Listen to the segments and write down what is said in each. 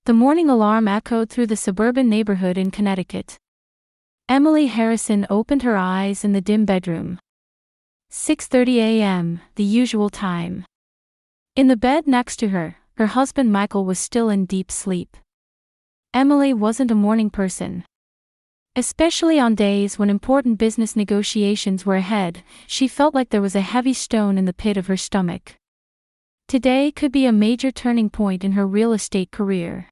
The morning alarm echoed through the suburban neighborhood in Connecticut. Emily Harrison opened her eyes in the dim bedroom. 6:30 a.m., the usual time. In the bed next to her, her husband Michael was still in deep sleep. Emily wasn't a morning person. Especially on days when important business negotiations were ahead, she felt like there was a heavy stone in the pit of her stomach. Today could be a major turning point in her real estate career.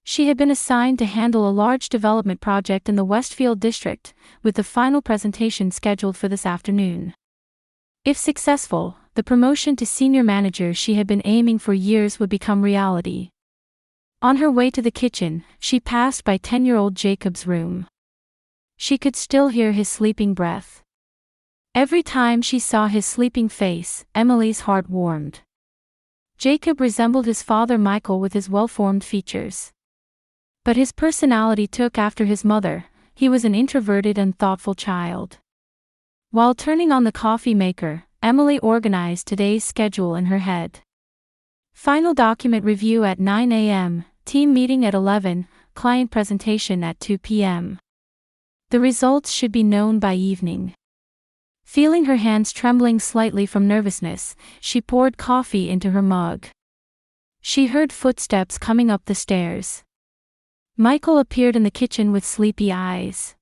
She had been assigned to handle a large development project in the Westfield district, with the final presentation scheduled for this afternoon. If successful, the promotion to senior manager she had been aiming for years would become reality. On her way to the kitchen, she passed by 10-year-old Jacob's room. She could still hear his sleeping breath. Every time she saw his sleeping face, Emily's heart warmed. Jacob resembled his father Michael with his well-formed features. But his personality took after his mother. He was an introverted and thoughtful child. While turning on the coffee maker, Emily organized today's schedule in her head. Final document review at 9 a.m., team meeting at 11, client presentation at 2 p.m. The results should be known by evening. Feeling her hands trembling slightly from nervousness, she poured coffee into her mug. She heard footsteps coming up the stairs. Michael appeared in the kitchen with sleepy eyes.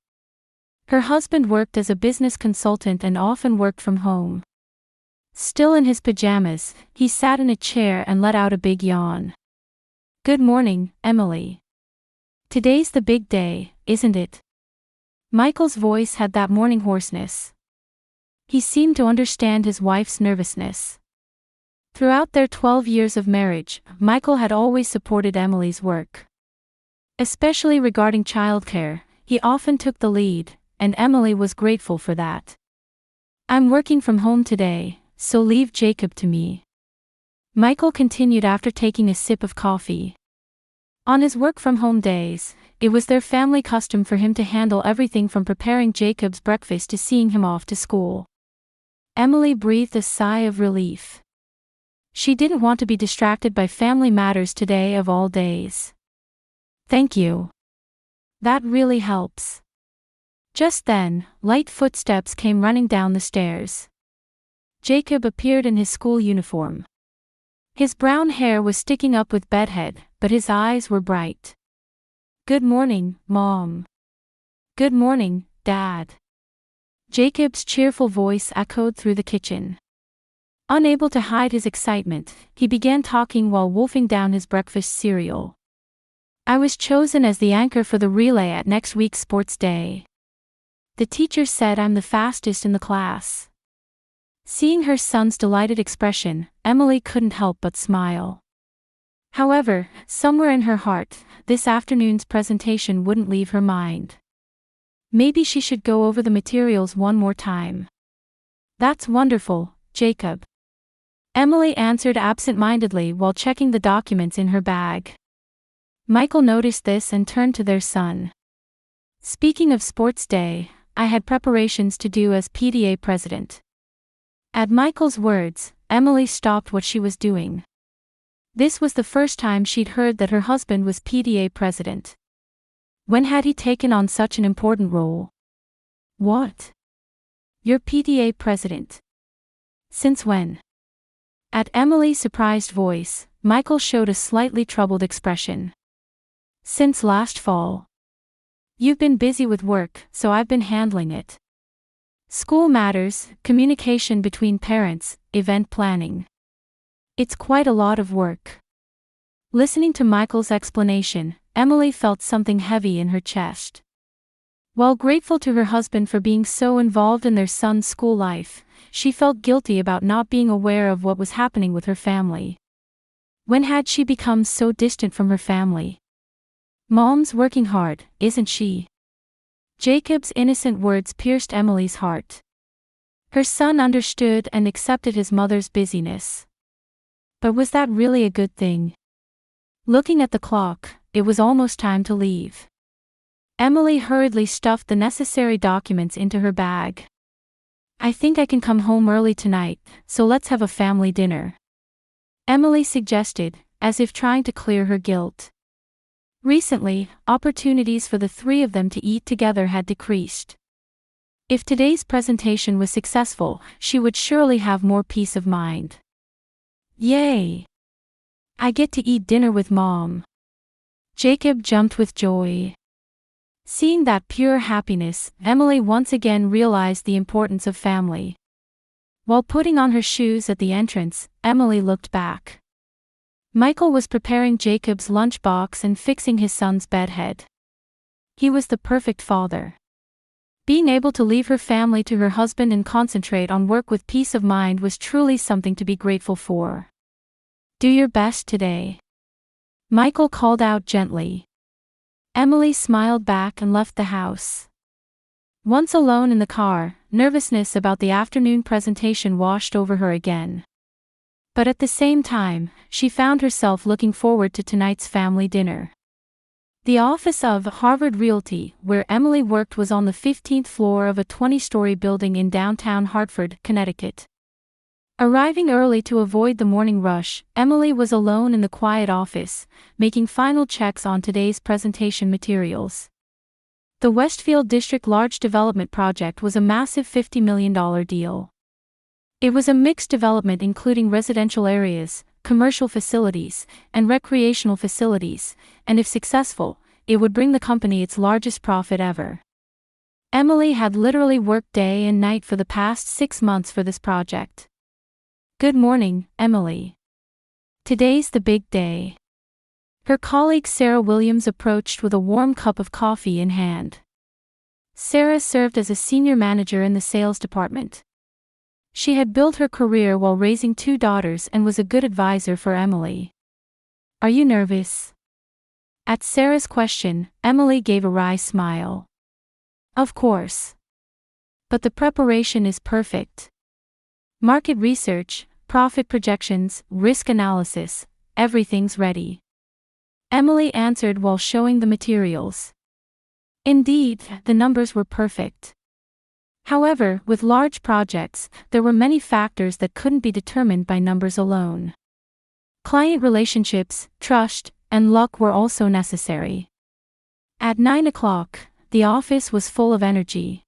Her husband worked as a business consultant and often worked from home. Still in his pajamas, he sat in a chair and let out a big yawn. "Good morning, Emily. Today's the big day, isn't it?" Michael's voice had that morning hoarseness. He seemed to understand his wife's nervousness. Throughout their 12 years of marriage, Michael had always supported Emily's work. Especially regarding childcare, he often took the lead, and Emily was grateful for that. "I'm working from home today, so leave Jacob to me," Michael continued after taking a sip of coffee. On his work-from-home days, it was their family custom for him to handle everything from preparing Jacob's breakfast to seeing him off to school. Emily breathed a sigh of relief. She didn't want to be distracted by family matters today of all days. "Thank you. That really helps." Just then, light footsteps came running down the stairs. Jacob appeared in his school uniform. His brown hair was sticking up with bedhead, but his eyes were bright. "Good morning, Mom." "Good morning, Dad." Jacob's cheerful voice echoed through the kitchen. Unable to hide his excitement, he began talking while wolfing down his breakfast cereal. "I was chosen as the anchor for the relay at next week's sports day. The teacher said I'm the fastest in the class." Seeing her son's delighted expression, Emily couldn't help but smile. However, somewhere in her heart, this afternoon's presentation wouldn't leave her mind. Maybe she should go over the materials one more time. "That's wonderful, Jacob." Emily answered absent-mindedly while checking the documents in her bag. Michael noticed this and turned to their son. "Speaking of sports day, I had preparations to do as PTA president." At Michael's words, Emily stopped what she was doing. This was the first time she'd heard that her husband was PTA president. When had he taken on such an important role? "What? You're PTA president? Since when?" At Emily's surprised voice, Michael showed a slightly troubled expression. "Since last fall. You've been busy with work, so I've been handling it. School matters, communication between parents, event planning. It's quite a lot of work." Listening to Michael's explanation, Emily felt something heavy in her chest. While grateful to her husband for being so involved in their son's school life, she felt guilty about not being aware of what was happening with her family. When had she become so distant from her family? "Mom's working hard, isn't she?" Jacob's innocent words pierced Emily's heart. Her son understood and accepted his mother's busyness. But was that really a good thing? Looking at the clock, it was almost time to leave. Emily hurriedly stuffed the necessary documents into her bag. "I think I can come home early tonight, so let's have a family dinner," Emily suggested, as if trying to clear her guilt. Recently, opportunities for the three of them to eat together had decreased. If today's presentation was successful, she would surely have more peace of mind. Yay! I get to eat dinner with Mom. Jacob jumped with joy. Seeing that pure happiness, Emily once again realized the importance of family. While putting on her shoes at the entrance, Emily looked back. Michael was preparing Jacob's lunchbox and fixing his son's bedhead. He was the perfect father. Being able to leave her family to her husband and concentrate on work with peace of mind was truly something to be grateful for. Do your best today. Michael called out gently. Emily smiled back and left the house. Once alone in the car, nervousness about the afternoon presentation washed over her again. But at the same time, she found herself looking forward to tonight's family dinner. The office of Harvard Realty, where Emily worked, was on the 15th floor of a 20-story building in downtown Hartford, Connecticut. Arriving early to avoid the morning rush, Emily was alone in the quiet office, making final checks on today's presentation materials. The Westfield District Large Development Project was a massive $50 million deal. It was a mixed development including residential areas, commercial facilities, and recreational facilities, and if successful, it would bring the company its largest profit ever. Emily had literally worked day and night for the past 6 months for this project. Good morning, Emily. Today's the big day. Her colleague Sarah Williams approached with a warm cup of coffee in hand. Sarah served as a senior manager in the sales department. She had built her career while raising 2 daughters and was a good advisor for Emily. Are you nervous? At Sarah's question, Emily gave a wry smile. Of course. But the preparation is perfect. Market research, profit projections, risk analysis, everything's ready. Emily answered while showing the materials. Indeed, the numbers were perfect. However, with large projects, there were many factors that couldn't be determined by numbers alone. Client relationships, trust, and luck were also necessary. At 9 o'clock, the office was full of energy.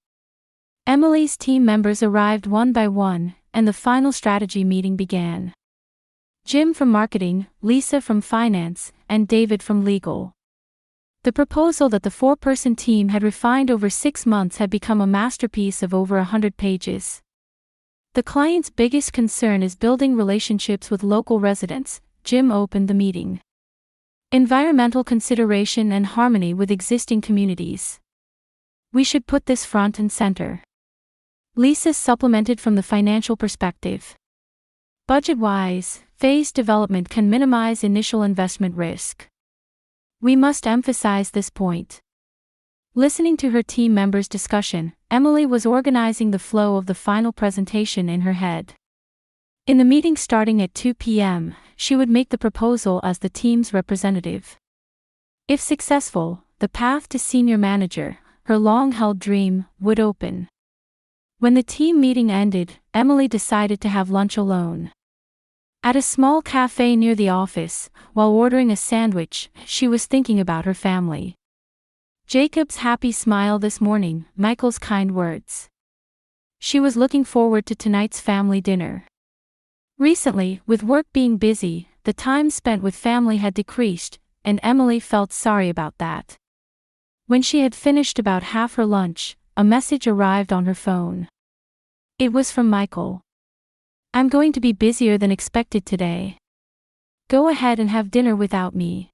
Emily's team members arrived one by one, and the final strategy meeting began. Jim from marketing, Lisa from finance, and David from legal. The proposal that the 4-person team had refined over 6 months had become a masterpiece of over 100 pages. The client's biggest concern is building relationships with local residents, Jim opened the meeting. Environmental consideration and harmony with existing communities. We should put this front and center. Lisa supplemented from the financial perspective. Budget-wise, phased development can minimize initial investment risk. We must emphasize this point. Listening to her team members' discussion, Emily was organizing the flow of the final presentation in her head. In the meeting starting at 2 p.m., she would make the proposal as the team's representative. If successful, the path to senior manager, her long-held dream, would open. When the team meeting ended, Emily decided to have lunch alone. At a small cafe near the office, while ordering a sandwich, she was thinking about her family. Jacob's happy smile this morning, Michael's kind words. She was looking forward to tonight's family dinner. Recently, with work being busy, the time spent with family had decreased, and Emily felt sorry about that. When she had finished about half her lunch, a message arrived on her phone. It was from Michael. I'm going to be busier than expected today. Go ahead and have dinner without me.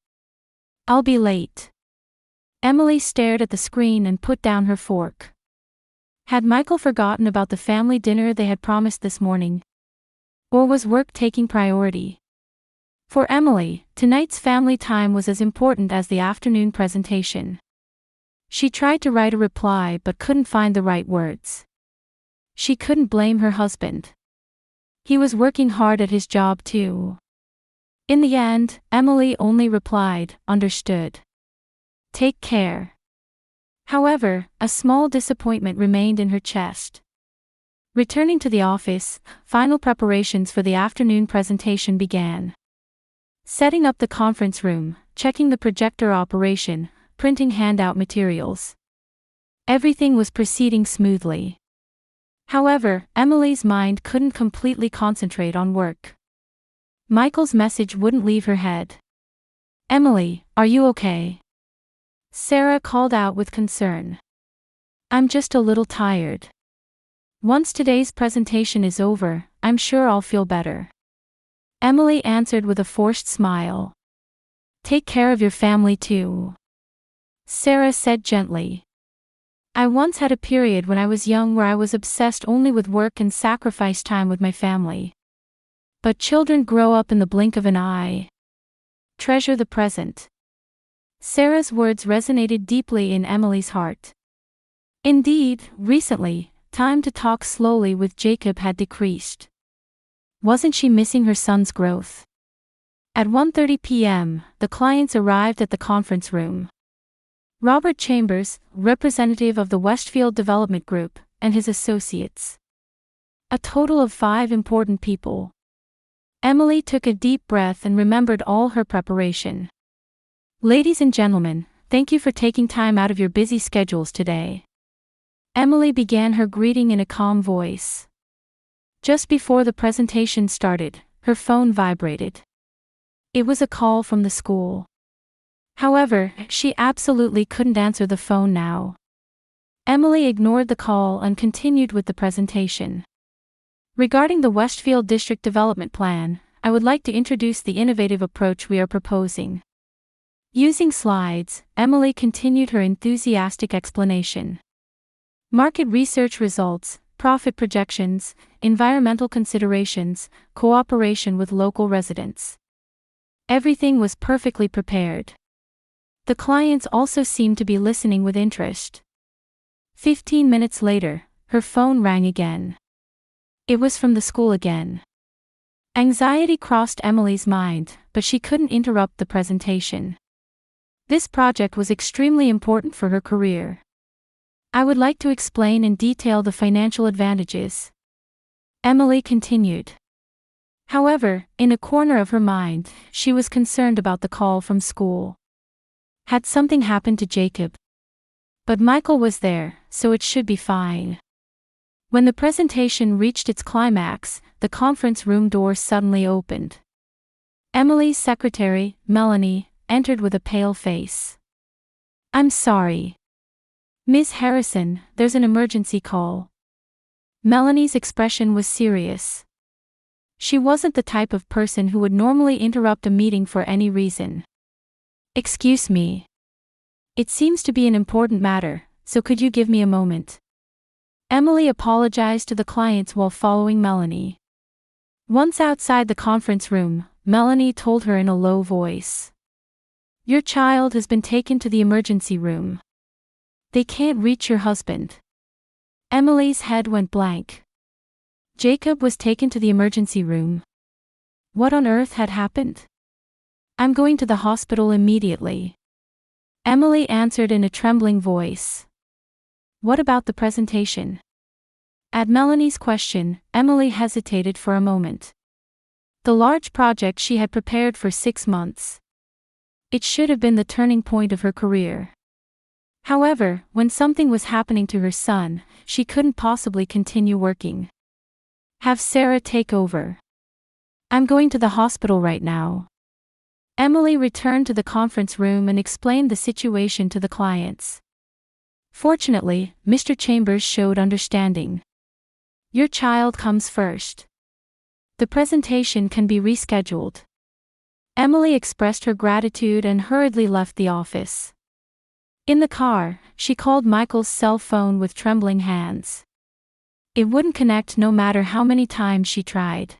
I'll be late. Emily stared at the screen and put down her fork. Had Michael forgotten about the family dinner they had promised this morning? Or was work taking priority? For Emily, tonight's family time was as important as the afternoon presentation. She tried to write a reply but couldn't find the right words. She couldn't blame her husband. He was working hard at his job too. In the end, Emily only replied, "Understood. Take care." However, a small disappointment remained in her chest. Returning to the office, final preparations for the afternoon presentation began. Setting up the conference room, checking the projector operation, printing handout materials. Everything was proceeding smoothly. However, Emily's mind couldn't completely concentrate on work. Michael's message wouldn't leave her head. "Emily, are you okay?" Sarah called out with concern. "I'm just a little tired. Once today's presentation is over, I'm sure I'll feel better." Emily answered with a forced smile. "Take care of your family too," Sarah said gently. "I once had a period when I was young where I was obsessed only with work and sacrificed time with my family. But children grow up in the blink of an eye. Treasure the present." Sarah's words resonated deeply in Emily's heart. Indeed, recently, time to talk slowly with Jacob had decreased. Wasn't she missing her son's growth? At 1:30 p.m., the clients arrived at the conference room. Robert Chambers, representative of the Westfield Development Group, and his associates. A total of 5 important people. Emily took a deep breath and remembered all her preparation. "Ladies and gentlemen, thank you for taking time out of your busy schedules today." Emily began her greeting in a calm voice. Just before the presentation started, her phone vibrated. It was a call from the school. However, she absolutely couldn't answer the phone now. Emily ignored the call and continued with the presentation. "Regarding the Westfield District Development Plan, I would like to introduce the innovative approach we are proposing." Using slides, Emily continued her enthusiastic explanation. Market research results, profit projections, environmental considerations, cooperation with local residents. Everything was perfectly prepared. The clients also seemed to be listening with interest. 15 minutes later, her phone rang again. It was from the school again. Anxiety crossed Emily's mind, but she couldn't interrupt the presentation. This project was extremely important for her career. "I would like to explain in detail the financial advantages," Emily continued. However, in a corner of her mind, she was concerned about the call from school. Had something happened to Jacob? But Michael was there, so it should be fine. When the presentation reached its climax, the conference room door suddenly opened. Emily's secretary, Melanie, entered with a pale face. "I'm sorry, Miss Harrison, there's an emergency call." Melanie's expression was serious. She wasn't the type of person who would normally interrupt a meeting for any reason. "Excuse me. It seems to be an important matter, so could you give me a moment?" Emily apologized to the clients while following Melanie. Once outside the conference room, Melanie told her in a low voice. "Your child has been taken to the emergency room. They can't reach your husband." Emily's head went blank. Jacob was taken to the emergency room. What on earth had happened? "I'm going to the hospital immediately," Emily answered in a trembling voice. "What about the presentation?" At Melanie's question, Emily hesitated for a moment. The large project she had prepared for 6 months. It should have been the turning point of her career. However, when something was happening to her son, she couldn't possibly continue working. "Have Sarah take over. I'm going to the hospital right now." Emily returned to the conference room and explained the situation to the clients. Fortunately, Mr. Chambers showed understanding. "Your child comes first. The presentation can be rescheduled." Emily expressed her gratitude and hurriedly left the office. In the car, she called Michael's cell phone with trembling hands. It wouldn't connect no matter how many times she tried.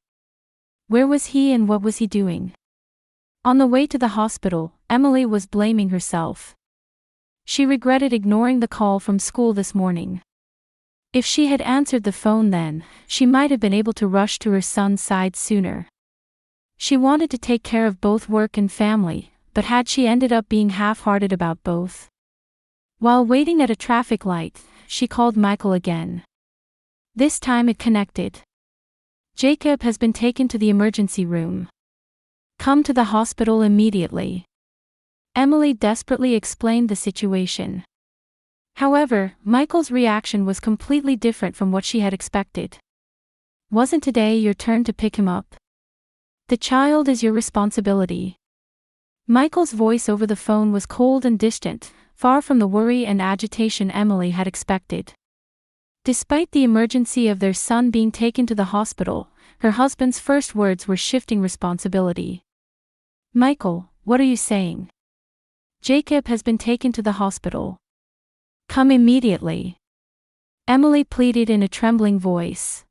Where was he and what was he doing? On the way to the hospital, Emily was blaming herself. She regretted ignoring the call from school this morning. If she had answered the phone then, she might have been able to rush to her son's side sooner. She wanted to take care of both work and family, but had she ended up being half-hearted about both? While waiting at a traffic light, she called Michael again. This time it connected. "Jacob has been taken to the emergency room." Come to the hospital immediately. Emily desperately explained the situation. However, Michael's reaction was completely different from what she had expected. Wasn't today your turn to pick him up? The child is your responsibility. Michael's voice over the phone was cold and distant, far from the worry and agitation Emily had expected. Despite the emergency of their son being taken to the hospital, her husband's first words were shifting responsibility. Michael, what are you saying? Jacob has been taken to the hospital. Come immediately. Emily pleaded in a trembling voice.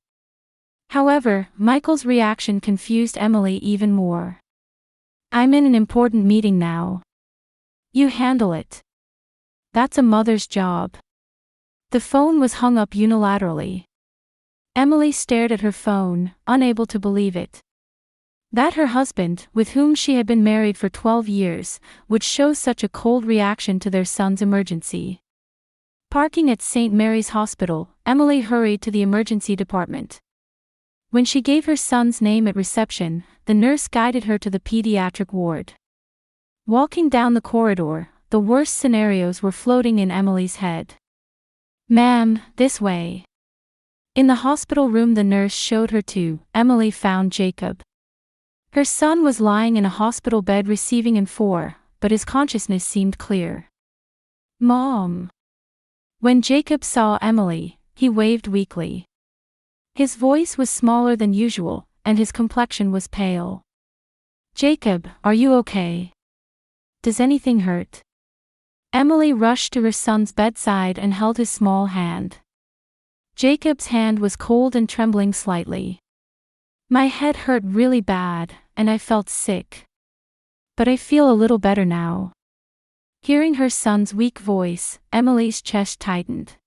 However, Michael's reaction confused Emily even more. I'm in an important meeting now. You handle it. That's a mother's job. The phone was hung up unilaterally. Emily stared at her phone, unable to believe it. That her husband, with whom she had been married for 12 years, would show such a cold reaction to their son's emergency. Parking at St. Mary's Hospital, Emily hurried to the emergency department. When she gave her son's name at reception, the nurse guided her to the pediatric ward. Walking down the corridor, the worst scenarios were floating in Emily's head. Ma'am, this way. In the hospital room the nurse showed her to, Emily found Jacob. Her son was lying in a hospital bed receiving IN4, but his consciousness seemed clear. Mom. When Jacob saw Emily, he waved weakly. His voice was smaller than usual, and his complexion was pale. Jacob, are you okay? Does anything hurt? Emily rushed to her son's bedside and held his small hand. Jacob's hand was cold and trembling slightly. My head hurt really bad, and I felt sick. But I feel a little better now. Hearing her son's weak voice, Emily's chest tightened.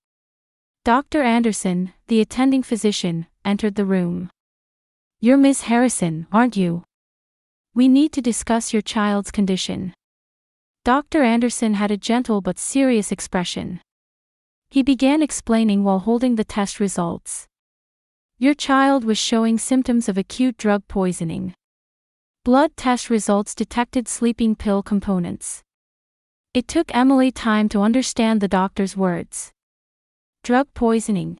Dr. Anderson, the attending physician, entered the room. You're Miss Harrison, aren't you? We need to discuss your child's condition. Dr. Anderson had a gentle but serious expression. He began explaining while holding the test results. Your child was showing symptoms of acute drug poisoning. Blood test results detected sleeping pill components. It took Emily time to understand the doctor's words. Drug poisoning.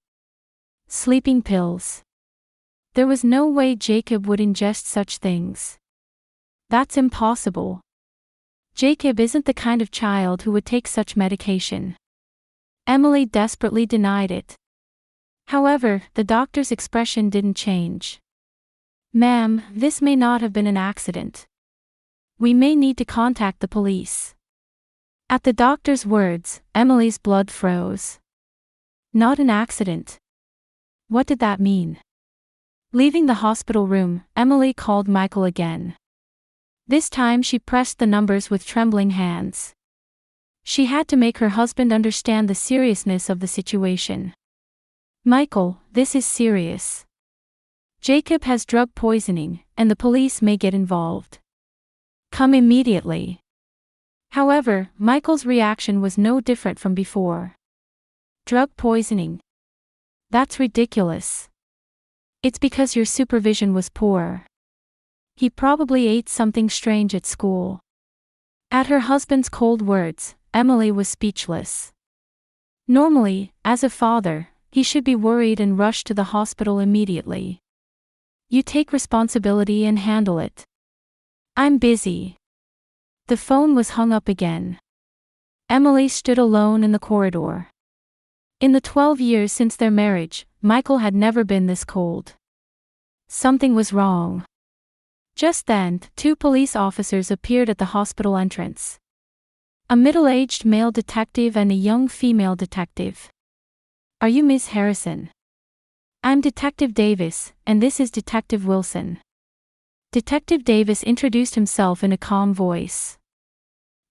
Sleeping pills. There was no way Jacob would ingest such things. That's impossible. Jacob isn't the kind of child who would take such medication. Emily desperately denied it. However, the doctor's expression didn't change. Ma'am, this may not have been an accident. We may need to contact the police. At the doctor's words, Emily's blood froze. Not an accident. What did that mean? Leaving the hospital room, Emily called Michael again. This time she pressed the numbers with trembling hands. She had to make her husband understand the seriousness of the situation. Michael, this is serious. Jacob has drug poisoning, and the police may get involved. Come immediately. However, Michael's reaction was no different from before. Drug poisoning. That's ridiculous. It's because your supervision was poor. He probably ate something strange at school. At her husband's cold words, Emily was speechless. Normally, as a father, he should be worried and rush to the hospital immediately. You take responsibility and handle it. I'm busy. The phone was hung up again. Emily stood alone in the corridor. In the 12 years since their marriage, Michael had never been this cold. Something was wrong. Just then, 2 police officers appeared at the hospital entrance. A middle-aged male detective and a young female detective. Are you Miss Harrison? I'm Detective Davis, and this is Detective Wilson. Detective Davis introduced himself in a calm voice.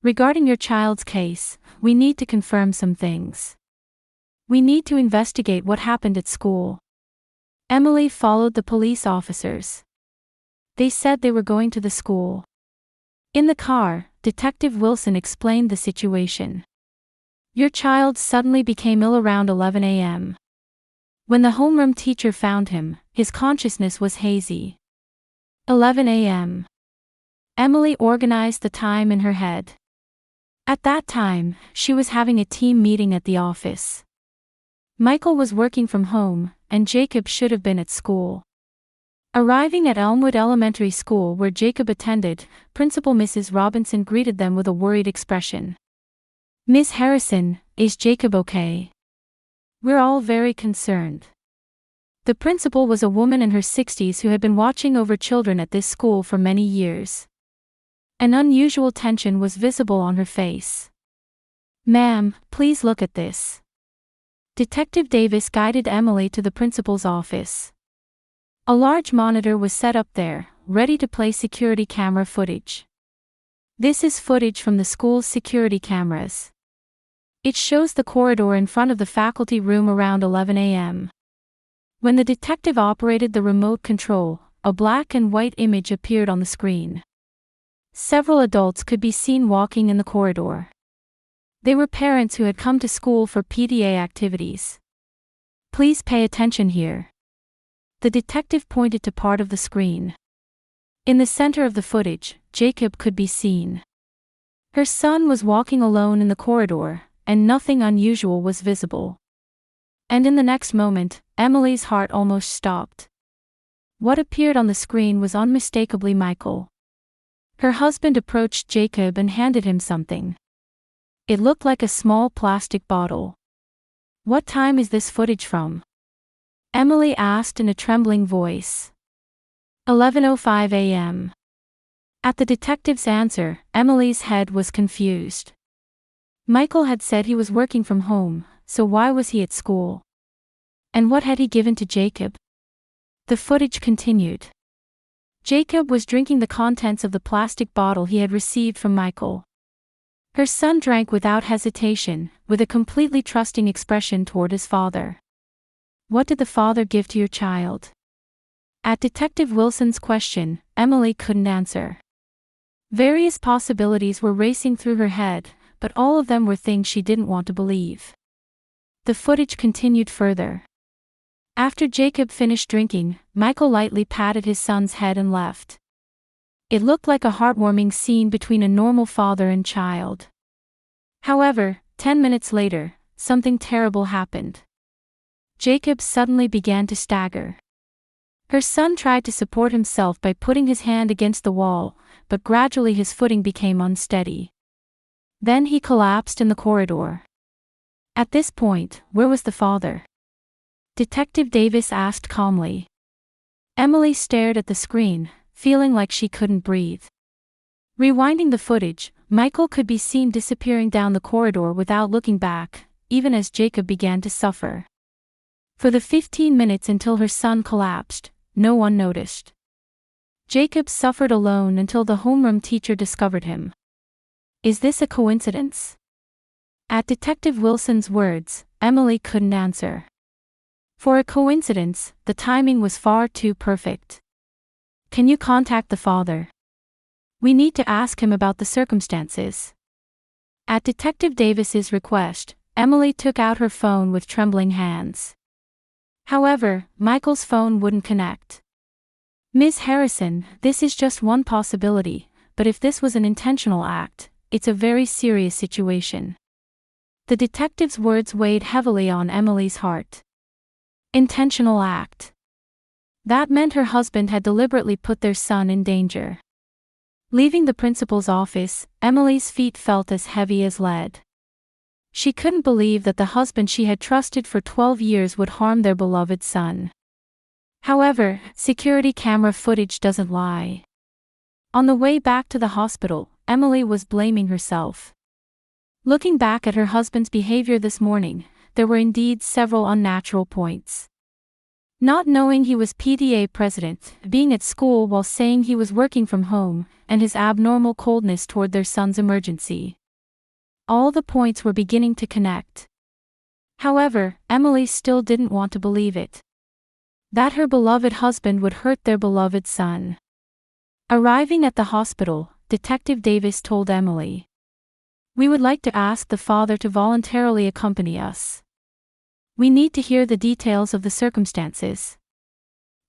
Regarding your child's case, we need to confirm some things. We need to investigate what happened at school. Emily followed the police officers. They said they were going to the school. In the car, Detective Wilson explained the situation. Your child suddenly became ill around 11 a.m. When the homeroom teacher found him, his consciousness was hazy. 11 a.m. Emily organized the time in her head. At that time, she was having a team meeting at the office. Michael was working from home, and Jacob should have been at school. Arriving at Elmwood Elementary School where Jacob attended, Principal Mrs. Robinson greeted them with a worried expression. "Miss Harrison, is Jacob okay? We're all very concerned." The principal was a woman in her 60s who had been watching over children at this school for many years. An unusual tension was visible on her face. "Ma'am, please look at this." Detective Davis guided Emily to the principal's office. A large monitor was set up there, ready to play security camera footage. This is footage from the school's security cameras. It shows the corridor in front of the faculty room around 11 a.m. When the detective operated the remote control, a black and white image appeared on the screen. Several adults could be seen walking in the corridor. They were parents who had come to school for PTA activities. "Please pay attention here." The detective pointed to part of the screen. In the center of the footage, Jacob could be seen. Her son was walking alone in the corridor, and nothing unusual was visible. And in the next moment, Emily's heart almost stopped. What appeared on the screen was unmistakably Michael. Her husband approached Jacob and handed him something. It looked like a small plastic bottle. "What time is this footage from?" Emily asked in a trembling voice. 11:05 a.m. At the detective's answer, Emily's head was confused. Michael had said he was working from home, so why was he at school? And what had he given to Jacob? The footage continued. Jacob was drinking the contents of the plastic bottle he had received from Michael. Her son drank without hesitation, with a completely trusting expression toward his father. What did the father give to your child? At Detective Wilson's question, Emily couldn't answer. Various possibilities were racing through her head, but all of them were things she didn't want to believe. The footage continued further. After Jacob finished drinking, Michael lightly patted his son's head and left. It looked like a heartwarming scene between a normal father and child. However, 10 minutes later, something terrible happened. Jacob suddenly began to stagger. Her son tried to support himself by putting his hand against the wall, but gradually his footing became unsteady. Then he collapsed in the corridor. At this point, where was the father? Detective Davis asked calmly. Emily stared at the screen, feeling like she couldn't breathe. Rewinding the footage, Michael could be seen disappearing down the corridor without looking back, even as Jacob began to suffer. For the 15 minutes until her son collapsed, no one noticed. Jacob suffered alone until the homeroom teacher discovered him. Is this a coincidence? At Detective Wilson's words, Emily couldn't answer. For a coincidence, the timing was far too perfect. Can you contact the father? We need to ask him about the circumstances. At Detective Davis's request, Emily took out her phone with trembling hands. However, Michael's phone wouldn't connect. "Ms. Harrison, this is just one possibility, but if this was an intentional act, it's a very serious situation." The detective's words weighed heavily on Emily's heart. Intentional act. That meant her husband had deliberately put their son in danger. Leaving the principal's office, Emily's feet felt as heavy as lead. She couldn't believe that the husband she had trusted for 12 years would harm their beloved son. However, security camera footage doesn't lie. On the way back to the hospital, Emily was blaming herself. Looking back at her husband's behavior this morning, there were indeed several unnatural points. Not knowing he was PTA president, being at school while saying he was working from home, and his abnormal coldness toward their son's emergency. All the points were beginning to connect. However, Emily still didn't want to believe it. That her beloved husband would hurt their beloved son. Arriving at the hospital, Detective Davis told Emily, "We would like to ask the father to voluntarily accompany us. We need to hear the details of the circumstances."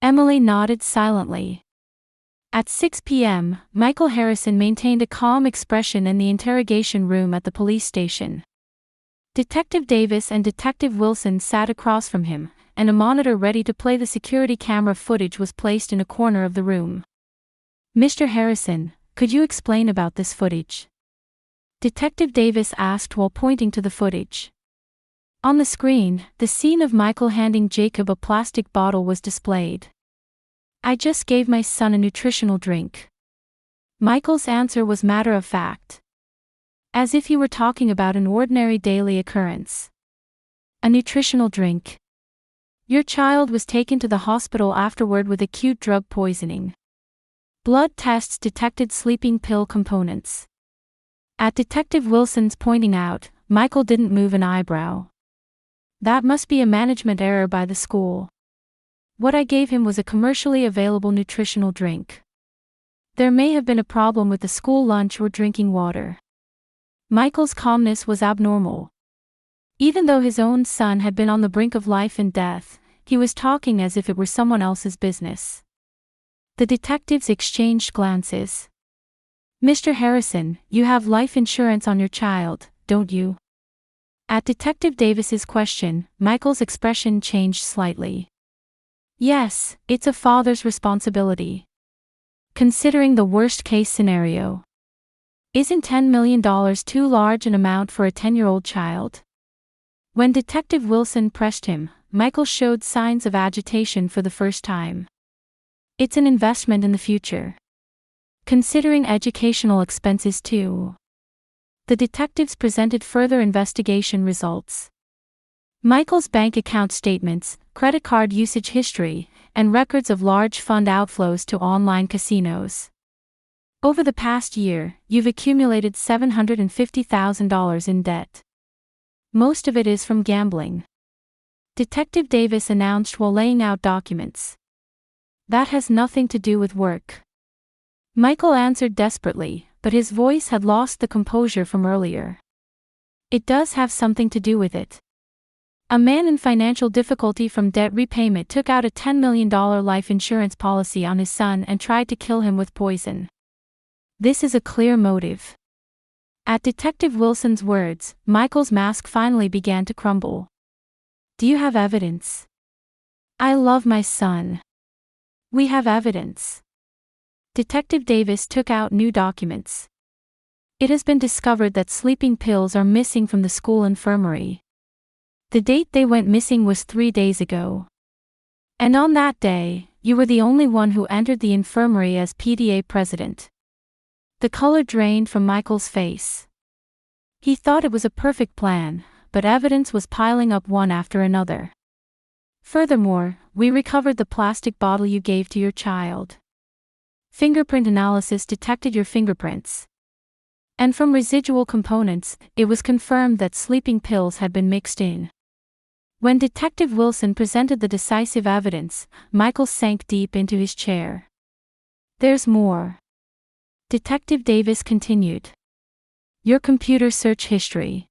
Emily nodded silently. At 6 p.m., Michael Harrison maintained a calm expression in the interrogation room at the police station. Detective Davis and Detective Wilson sat across from him, and a monitor ready to play the security camera footage was placed in a corner of the room. "Mr. Harrison, could you explain about this footage?" Detective Davis asked while pointing to the footage. On the screen, the scene of Michael handing Jacob a plastic bottle was displayed. "I just gave my son a nutritional drink." Michael's answer was matter-of-fact, as if he were talking about an ordinary daily occurrence. "A nutritional drink? Your child was taken to the hospital afterward with acute drug poisoning. Blood tests detected sleeping pill components." At Detective Wilson's pointing out, Michael didn't move an eyebrow. "That must be a management error by the school. What I gave him was a commercially available nutritional drink. There may have been a problem with the school lunch or drinking water." Michael's calmness was abnormal. Even though his own son had been on the brink of life and death, he was talking as if it were someone else's business. The detectives exchanged glances. "Mr. Harrison, you have life insurance on your child, don't you?" At Detective Davis's question, Michael's expression changed slightly. "Yes, it's a father's responsibility. Considering the worst-case scenario. Isn't $10 million too large an amount for a 10-year-old child?" When Detective Wilson pressed him, Michael showed signs of agitation for the first time. "It's an investment in the future. Considering educational expenses too." The detectives presented further investigation results. Michael's bank account statements, credit card usage history, and records of large fund outflows to online casinos. "Over the past year, you've accumulated $750,000 in debt. Most of it is from gambling," Detective Davis announced while laying out documents. "That has nothing to do with work." Michael answered desperately, but his voice had lost the composure from earlier. "It does have something to do with it. A man in financial difficulty from debt repayment took out a $10 million life insurance policy on his son and tried to kill him with poison. This is a clear motive." At Detective Wilson's words, Michael's mask finally began to crumble. "Do you have evidence?" "I love my son. We have evidence." Detective Davis took out new documents. "It has been discovered that sleeping pills are missing from the school infirmary. The date they went missing was 3 days ago. And on that day, you were the only one who entered the infirmary as PTA president." The color drained from Michael's face. He thought it was a perfect plan, but evidence was piling up one after another. "Furthermore, we recovered the plastic bottle you gave to your child. Fingerprint analysis detected your fingerprints. And from residual components, it was confirmed that sleeping pills had been mixed in." When Detective Wilson presented the decisive evidence, Michael sank deep into his chair. "There's more," Detective Davis continued. "Your computer search history.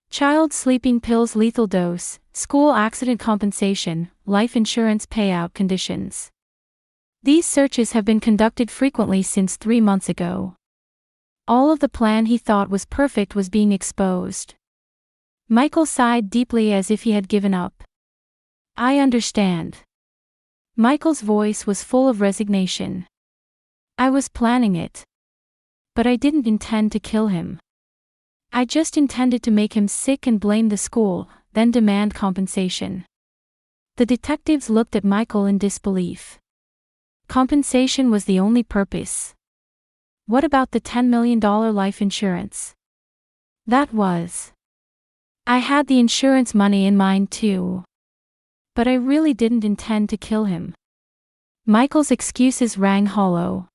Child sleeping pills lethal dose, school accident compensation, life insurance payout conditions. These searches have been conducted frequently since 3 months ago. All of the plan he thought was perfect was being exposed." Michael sighed deeply as if he had given up. "I understand." Michael's voice was full of resignation. "I was planning it. But I didn't intend to kill him. I just intended to make him sick and blame the school, then demand compensation." The detectives looked at Michael in disbelief. Compensation was the only purpose. What about the $10 million life insurance? That was. I had the insurance money in mind too. But I really didn't intend to kill him. Michael's excuses rang hollow.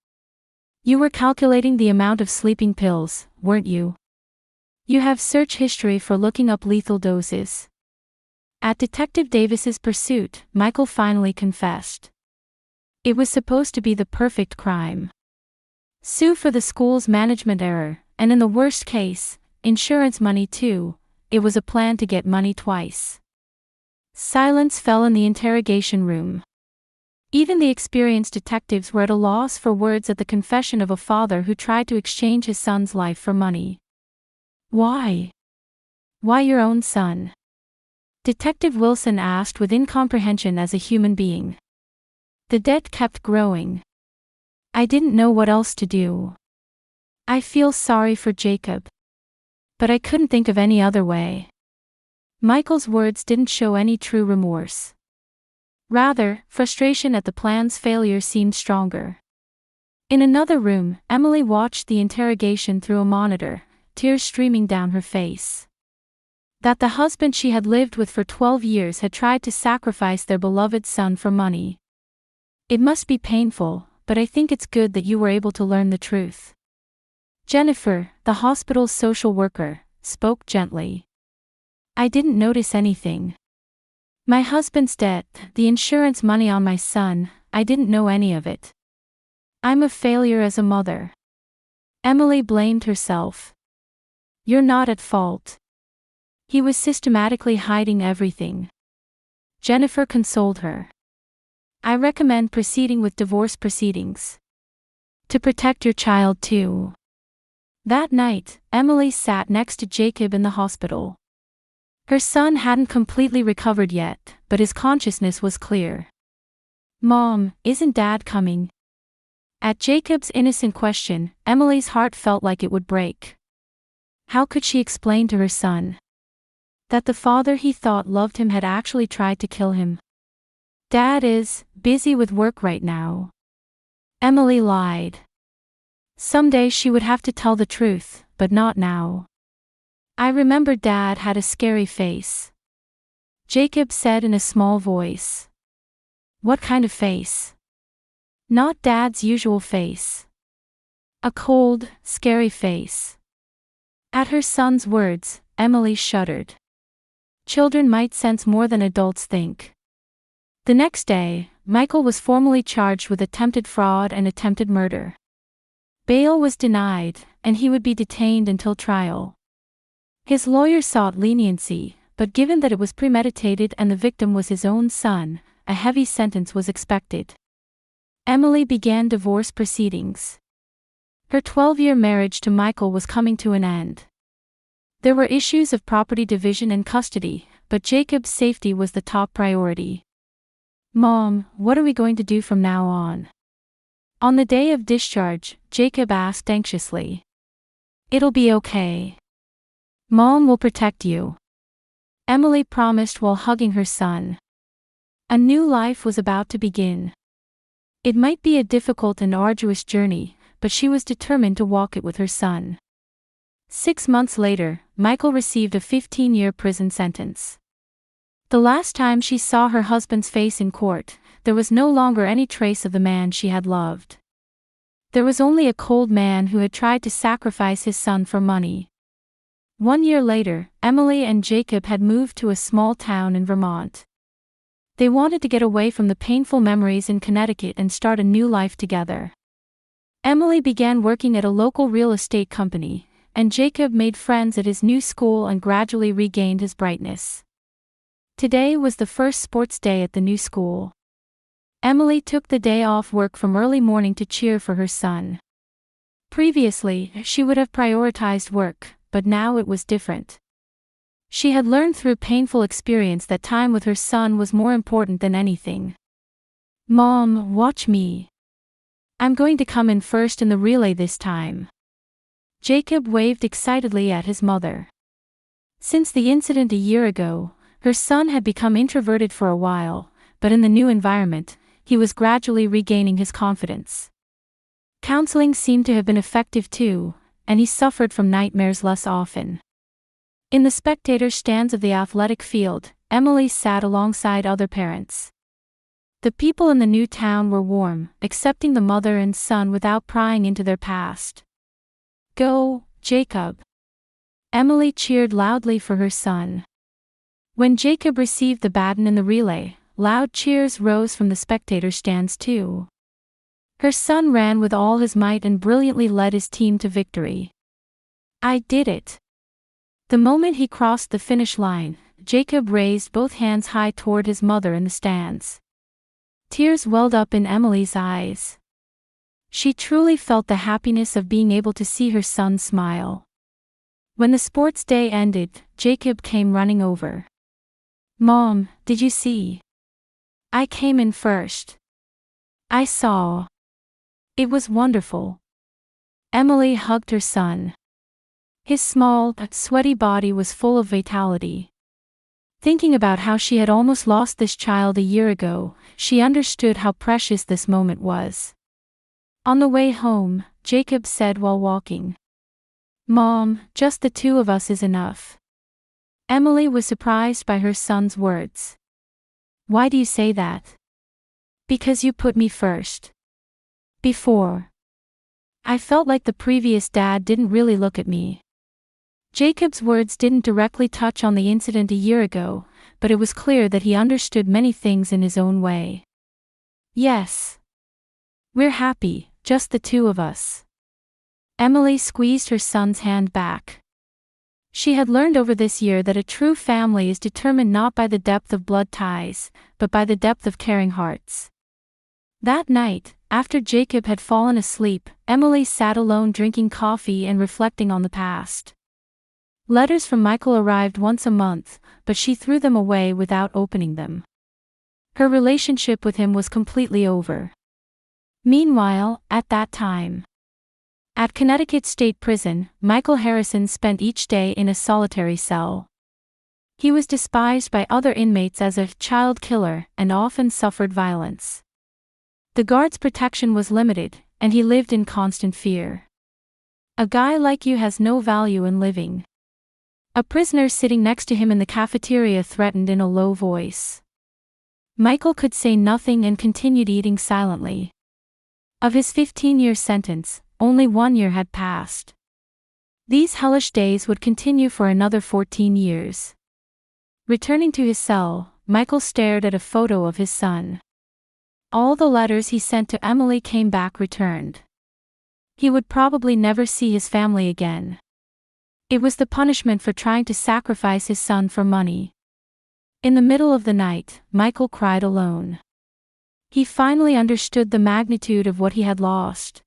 You were calculating the amount of sleeping pills, weren't you? You have search history for looking up lethal doses. At Detective Davis's pursuit, Michael finally confessed. It was supposed to be the perfect crime. Sue for the school's management error, and in the worst case, insurance money too. It was a plan to get money twice. Silence fell in the interrogation room. Even the experienced detectives were at a loss for words at the confession of a father who tried to exchange his son's life for money. Why? Why your own son? Detective Wilson asked with incomprehension as a human being. The debt kept growing. I didn't know what else to do. I feel sorry for Jacob. But I couldn't think of any other way. Michael's words didn't show any true remorse. Rather, frustration at the plan's failure seemed stronger. In another room, Emily watched the interrogation through a monitor, tears streaming down her face. That the husband she had lived with for 12 years had tried to sacrifice their beloved son for money. It must be painful, but I think it's good that you were able to learn the truth. Jennifer, the hospital's social worker, spoke gently. I didn't notice anything. My husband's debt, the insurance money on my son, I didn't know any of it. I'm a failure as a mother. Emily blamed herself. You're not at fault. He was systematically hiding everything. Jennifer consoled her. I recommend proceeding with divorce proceedings. To protect your child too. That night, Emily sat next to Jacob in the hospital. Her son hadn't completely recovered yet, but his consciousness was clear. Mom, isn't Dad coming? At Jacob's innocent question, Emily's heart felt like it would break. How could she explain to her son that the father he thought loved him had actually tried to kill him? Dad is busy with work right now. Emily lied. Someday she would have to tell the truth, but not now. I remember Dad had a scary face. Jacob said in a small voice. What kind of face? Not Dad's usual face. A cold, scary face. At her son's words, Emily shuddered. Children might sense more than adults think. The next day, Michael was formally charged with attempted fraud and attempted murder. Bail was denied, and he would be detained until trial. His lawyer sought leniency, but given that it was premeditated and the victim was his own son, a heavy sentence was expected. Emily began divorce proceedings. Her 12-year marriage to Michael was coming to an end. There were issues of property division and custody, but Jacob's safety was the top priority. Mom, what are we going to do from now on? On the day of discharge, Jacob asked anxiously. It'll be okay. Mom will protect you. Emily promised while hugging her son. A new life was about to begin. It might be a difficult and arduous journey, but she was determined to walk it with her son. 6 months later, Michael received a 15-year prison sentence. The last time she saw her husband's face in court, there was no longer any trace of the man she had loved. There was only a cold man who had tried to sacrifice his son for money. 1 year later, Emily and Jacob had moved to a small town in Vermont. They wanted to get away from the painful memories in Connecticut and start a new life together. Emily began working at a local real estate company, and Jacob made friends at his new school and gradually regained his brightness. Today was the first sports day at the new school. Emily took the day off work from early morning to cheer for her son. Previously, she would have prioritized work, but now it was different. She had learned through painful experience that time with her son was more important than anything. Mom, watch me. I'm going to come in first in the relay this time. Jacob waved excitedly at his mother. Since the incident a year ago, her son had become introverted for a while, but in the new environment, he was gradually regaining his confidence. Counseling seemed to have been effective too, and he suffered from nightmares less often. In the spectator stands of the athletic field, Emily sat alongside other parents. The people in the new town were warm, accepting the mother and son without prying into their past. Go, Jacob! Emily cheered loudly for her son. When Jacob received the baton in the relay, loud cheers rose from the spectator stands too. Her son ran with all his might and brilliantly led his team to victory. I did it! The moment he crossed the finish line, Jacob raised both hands high toward his mother in the stands. Tears welled up in Emily's eyes. She truly felt the happiness of being able to see her son smile. When the sports day ended, Jacob came running over. "Mom, did you see? I came in first. I saw. It was wonderful." Emily hugged her son. His small, sweaty body was full of vitality. Thinking about how she had almost lost this child a year ago, she understood how precious this moment was. On the way home, Jacob said while walking, "Mom, just the two of us is enough." Emily was surprised by her son's words. "Why do you say that?" "Because you put me first. Before. I felt like the previous dad didn't really look at me." Jacob's words didn't directly touch on the incident a year ago, but it was clear that he understood many things in his own way. "Yes. We're happy, just the two of us." Emily squeezed her son's hand back. She had learned over this year that a true family is determined not by the depth of blood ties, but by the depth of caring hearts. That night, after Jacob had fallen asleep, Emily sat alone drinking coffee and reflecting on the past. Letters from Michael arrived once a month, but she threw them away without opening them. Her relationship with him was completely over. Meanwhile, at that time, at Connecticut State Prison, Michael Harrison spent each day in a solitary cell. He was despised by other inmates as a child killer and often suffered violence. The guards' protection was limited, and he lived in constant fear. "A guy like you has no value in living," a prisoner sitting next to him in the cafeteria threatened in a low voice. Michael could say nothing and continued eating silently. Of his 15-year sentence, only 1 year had passed. These hellish days would continue for another 14 years. Returning to his cell, Michael stared at a photo of his son. All the letters he sent to Emily came back returned. He would probably never see his family again. It was the punishment for trying to sacrifice his son for money. In the middle of the night, Michael cried alone. He finally understood the magnitude of what he had lost.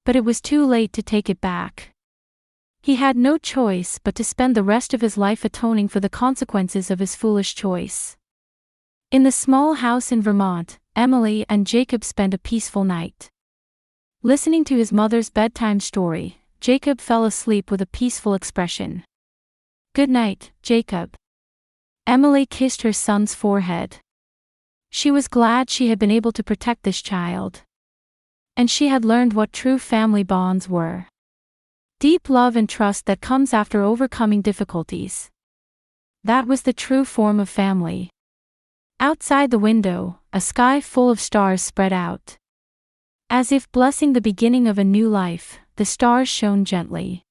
But it was too late to take it back. He had no choice but to spend the rest of his life atoning for the consequences of his foolish choice. In the small house in Vermont, Emily and Jacob spent a peaceful night. Listening to his mother's bedtime story, Jacob fell asleep with a peaceful expression. "Good night, Jacob." Emily kissed her son's forehead. She was glad she had been able to protect this child. And she had learned what true family bonds were. Deep love and trust that comes after overcoming difficulties. That was the true form of family. Outside the window, a sky full of stars spread out. As if blessing the beginning of a new life, the stars shone gently.